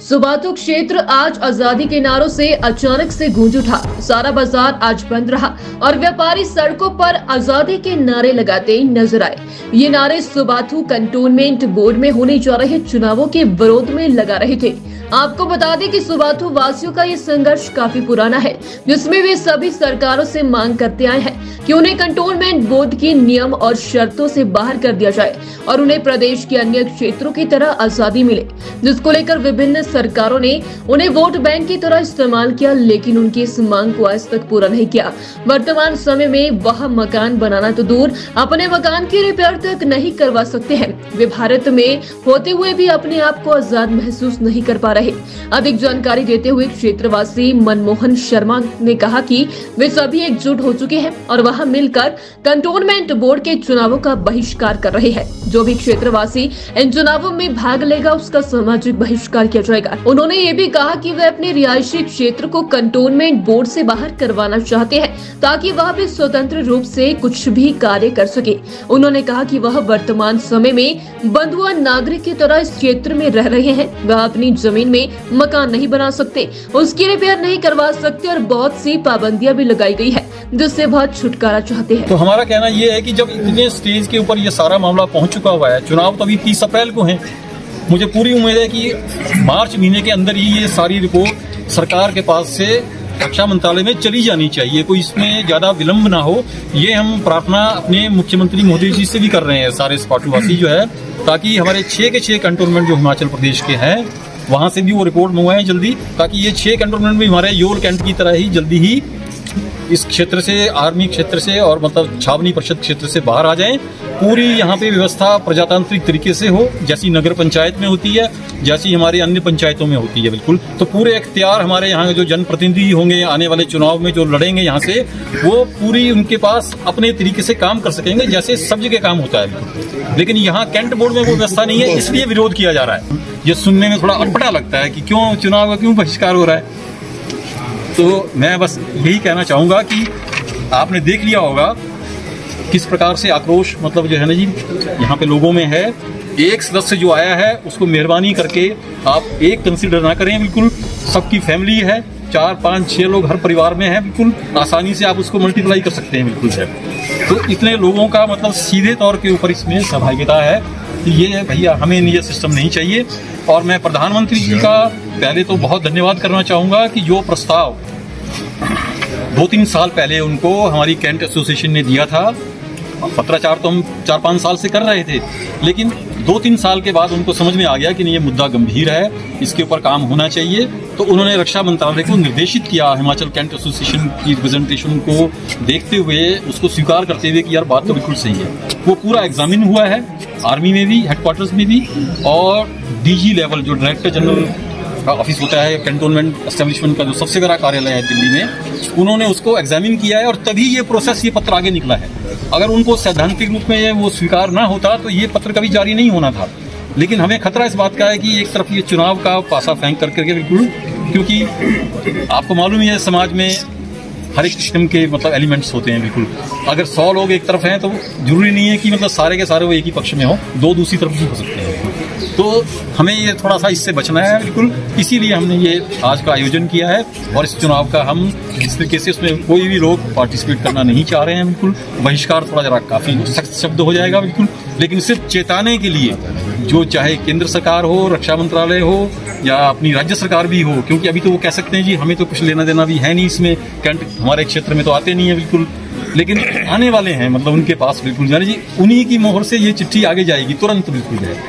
सुबाथू क्षेत्र आज आजादी के नारों से अचानक से गूंज उठा। सारा बाजार आज बंद रहा और व्यापारी सड़कों पर आजादी के नारे लगाते नजर आए। ये नारे सुबाथू कंटोनमेंट बोर्ड में होने जा रहे चुनावों के विरोध में लगा रहे थे। आपको बता दें कि सुबाथू वासियों का ये संघर्ष काफी पुराना है, जिसमें वे सभी सरकारों से मांग करते आए हैं कि उन्हें कंटोनमेंट बोर्ड के नियम और शर्तों से बाहर कर दिया जाए और उन्हें प्रदेश के अन्य क्षेत्रों की तरह आजादी मिले, जिसको लेकर विभिन्न सरकारों ने उन्हें वोट बैंक की तरह इस्तेमाल किया, लेकिन उनकी इस मांग को आज तक पूरा नहीं किया। वर्तमान समय में वह मकान बनाना तो दूर, अपने मकान की रिपेयर तक नहीं करवा सकते हैं। वे भारत में होते हुए भी अपने आप को आजाद महसूस नहीं कर पा रहे। अधिक जानकारी देते हुए क्षेत्रवासी मनमोहन शर्मा ने कहा कि वे सभी एकजुट हो चुके हैं और वहां मिलकर कंटोनमेंट बोर्ड के चुनावों का बहिष्कार कर रहे हैं। जो भी क्षेत्रवासी इन चुनावों में भाग लेगा उसका सामाजिक बहिष्कार किया जाएगा। उन्होंने ये भी कहा कि वे अपने रिहायशी क्षेत्र को कंटोनमेंट बोर्ड से बाहर करवाना चाहते हैं ताकि वह भी स्वतंत्र रूप से कुछ भी कार्य कर सके। उन्होंने कहा कि वह वर्तमान समय में बंधुआ नागरिक की तरह इस क्षेत्र में रह रहे हैं। वह अपनी जमीन में मकान नहीं बना सकते, उसकी रिपेयर नहीं करवा सकते और बहुत सी पाबंदियां भी लगाई गई है, जिससे वह छुटकारा चाहते हैं। तो हमारा कहना ये है कि जब इतने स्टेज के ऊपर ये सारा मामला पहुंच चुका हुआ है, चुनाव तो अभी 30 अप्रैल को है, मुझे पूरी उम्मीद है कि मार्च महीने के अंदर ही ये सारी रिपोर्ट सरकार के पास से रक्षा मंत्रालय में चली जानी चाहिए। कोई इसमें ज्यादा विलंब ना हो, ये हम प्रार्थना अपने मुख्यमंत्री मोदी जी से भी कर रहे हैं, सारे सुबाथूवासी जो है, ताकि हमारे 6 के 6 कंटोनमेंट जो हिमाचल प्रदेश के हैं वहां से भी वो रिपोर्ट मंगवाएं जल्दी, ताकि ये 6 कंटोनमेंट भी हमारे योल कैंट की तरह ही जल्दी ही इस क्षेत्र से, आर्मी क्षेत्र से और मतलब छावनी परिषद क्षेत्र से बाहर आ जाएं। पूरी यहाँ पे व्यवस्था प्रजातांत्रिक तरीके से हो, जैसी नगर पंचायत में होती है, जैसी हमारी अन्य पंचायतों में होती है। बिल्कुल, तो पूरे इख्तियार हमारे यहाँ के जो जनप्रतिनिधि होंगे आने वाले चुनाव में जो लड़ेंगे यहाँ से, वो पूरी उनके पास अपने तरीके से काम कर सकेंगे, जैसे सब जगह काम होता है। लेकिन यहाँ कैंट बोर्ड में वो व्यवस्था नहीं है, इसलिए विरोध किया जा रहा है। ये सुनने में थोड़ा अटपटा लगता है कि क्यों चुनाव का क्यों बहिष्कार हो रहा है। तो मैं बस यही कहना चाहूंगा कि आपने देख लिया होगा किस प्रकार से आक्रोश मतलब जो है ना जी यहाँ पे लोगों में है। एक सदस्य जो आया है उसको मेहरबानी करके आप एक कंसीडर ना करें। बिल्कुल सबकी फैमिली है, 4, 5, 6 लोग हर परिवार में है, बिल्कुल आसानी से आप उसको मल्टीप्लाई कर सकते हैं। बिल्कुल है, तो इतने लोगों का मतलब सीधे तौर के ऊपर इसमें सहभागिता है। ये भैया हमें ये सिस्टम नहीं चाहिए। और मैं प्रधानमंत्री जी का पहले तो बहुत धन्यवाद करना चाहूंगा कि जो प्रस्ताव 2-3 साल पहले उनको हमारी कैंट एसोसिएशन ने दिया था, पत्राचार तो हम 4-5 साल से कर रहे थे, लेकिन 2-3 साल के बाद उनको समझ में आ गया कि नहीं, ये मुद्दा गंभीर है, इसके ऊपर काम होना चाहिए। तो उन्होंने रक्षा मंत्रालय को निर्देशित किया, हिमाचल कैंट एसोसिएशन की रिप्रेजेंटेशन को देखते हुए, उसको स्वीकार करते हुए कि यार बात तो बिल्कुल सही है। वो पूरा एग्जामिन हुआ है, आर्मी में भी, हेडक्वार्टर्स में भी, और डीजी लेवल जो डायरेक्टर जनरल का ऑफिस होता है कैंटोनमेंट एस्टेब्लिशमेंट का, जो सबसे बड़ा कार्यालय है दिल्ली में, उन्होंने उसको एग्जामिन किया है और तभी ये प्रोसेस, ये पत्र आगे निकला है। अगर उनको सैद्धांतिक रूप में वो स्वीकार ना होता तो ये पत्र कभी जारी नहीं होना था। लेकिन हमें खतरा इस बात का है कि एक तरफ ये चुनाव का पासा फेंक करके, बिल्कुल, क्योंकि आपको मालूम ही है समाज में हर एक किस्म के मतलब एलिमेंट्स होते हैं। बिल्कुल, अगर 100 लोग एक तरफ हैं तो जरूरी नहीं है कि मतलब सारे के सारे वो एक ही पक्ष में हो, 2 दूसरी तरफ भी हो सकते हैं। तो हमें ये थोड़ा सा इससे बचना है। बिल्कुल, इसीलिए हमने ये आज का आयोजन किया है और इस चुनाव का हम इस तरीके से उसमें कोई भी लोग पार्टिसिपेट करना नहीं चाह रहे हैं। बिल्कुल, बहिष्कार थोड़ा जरा काफी सख्त शब्द हो जाएगा। बिल्कुल, लेकिन सिर्फ चेताने के लिए, जो चाहे केंद्र सरकार हो, रक्षा मंत्रालय हो या अपनी राज्य सरकार भी हो, क्योंकि अभी तो वो कह सकते हैं जी हमें तो कुछ लेना देना भी है नहीं इसमें, कैंट हमारे क्षेत्र में तो आते नहीं है। बिल्कुल, लेकिन आने वाले हैं, मतलब उनके पास बिल्कुल जी उन्हीं की मोहर से ये चिट्ठी आगे जाएगी तुरंत। बिल्कुल है।